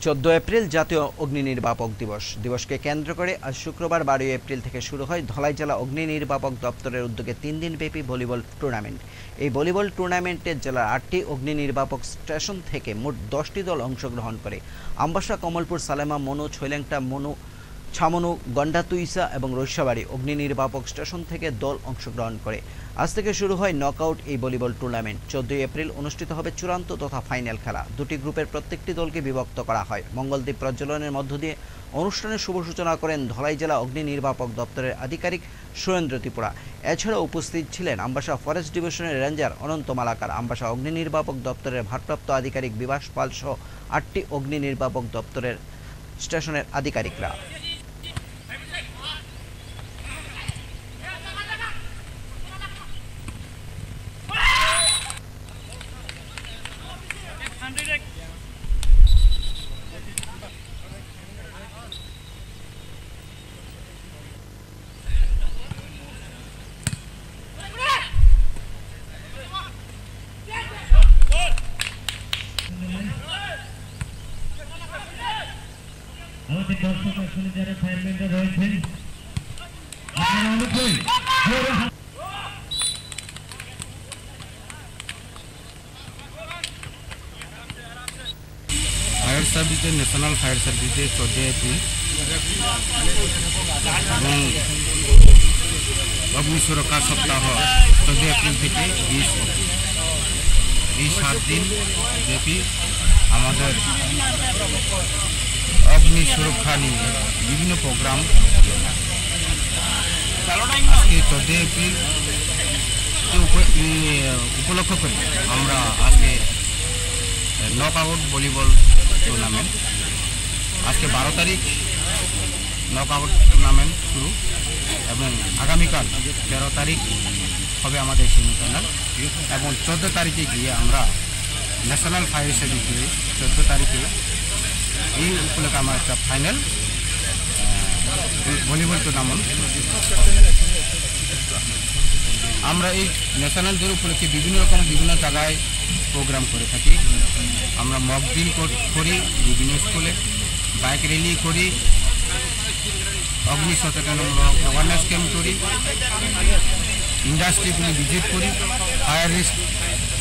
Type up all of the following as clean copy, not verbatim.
14 April জাতীয় অগ্নি নির্বাপক দিবসকে কেন্দ্র করে আজ শুক্রবার 12 এপ্রিল থেকে শুরু হয় ধলাই জেলা অগ্নি নির্বাপক দপ্তরের উদ্যোগে 3 দিনব্যাপী ভলিবল টুর্নামেন্ট। এই ভলিবল টুর্নামেন্টে জেলার 8টি অগ্নি নির্বাপক স্টেশন থেকে মোট 10টি দল অংশগ্রহণ করে। আমবাসা, কমলপুর, সালেমা, মনু, ছৈলেংটা, মনু, ছামনু, গন্ডাতুইসা এবং রৈশাবাড়ি অগ্নি নির্বাপক স্টেশন থেকে দল অংশগ্রহণ করে। আজ থেকে শুরু হয় নকআউট এই ভলিবল টুর্নামেন্ট। 14 এপ্রিল অনুষ্ঠিত হবে চূড়ান্ত তথা ফাইনাল খেলা। দুটি গ্রুপের প্রত্যেকটি দলকে বিভক্ত করা হয়। মঙ্গলদ্বীপ প্রজ্বলনের মধ্য দিয়ে অনুষ্ঠানের শুভ সূচনা করেন ধলাই জেলা অগ্নি নির্বাপক দপ্তরের আধিকারিক সুরেন্দ্র ত্রিপুরা। এছাড়াও উপস্থিত ছিলেন আমবাসা ফরেস্ট ডিভিশনের রেঞ্জার অনন্ত মালাকার, আমবাসা অগ্নি নির্বাপক দপ্তরের ভারপ্রাপ্ত আধিকারিক বিভাস পাল সহ 8টি অগ্নি নির্বাপক দপ্তরের স্টেশনের আধিকারিকরা। আমাদের দর্শক আসলে যারা ফায়ারম্যানরা রয়েছেন আপনারা অনেকেই ফায়ার সার্ভিসে ন্যাশনাল ফায়ার সার্ভিসে 14 এপ্রিল এবং অগ্নি সুরক্ষা সপ্তাহ 14 এপ্রিল থেকে 20 এপ্রিল এই 7 দিন ব্যাপী আমাদের অগ্নি সুরক্ষা নিয়ে বিভিন্ন প্রোগ্রাম। আজকে 14 এপ্রিল উপলক্ষ করে আমরা আজকে নকআউট ভলিবল টুর্নামেন্ট, আজকে 12 তারিখ নকআউট টুর্নামেন্ট শুরু এবং আগামীকাল 13 তারিখ হবে আমাদের সেমিফাইনাল এবং 14 তারিখে গিয়ে আমরা ন্যাশনাল ফায়ার সার্ভিসে 14 তারিখে এই উপলক্ষে আমার একটা ফাইনাল ভলিবল টুর্নামেন্ট। আমরা এই ন্যাশনাল ডে উপলক্ষে বিভিন্ন জায়গায় প্রোগ্রাম করে থাকি। আমরা মক ড্রিল করি, বিভিন্ন স্কুলে বাইক র্যালি করি, অগ্নি সচেতনমূলক অ্যাওয়ারনেস ক্যাম্প করি, ইন্ডাস্ট্রিগুলি ভিজিট করি,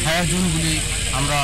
ফায়ার জোনগুলি আমরা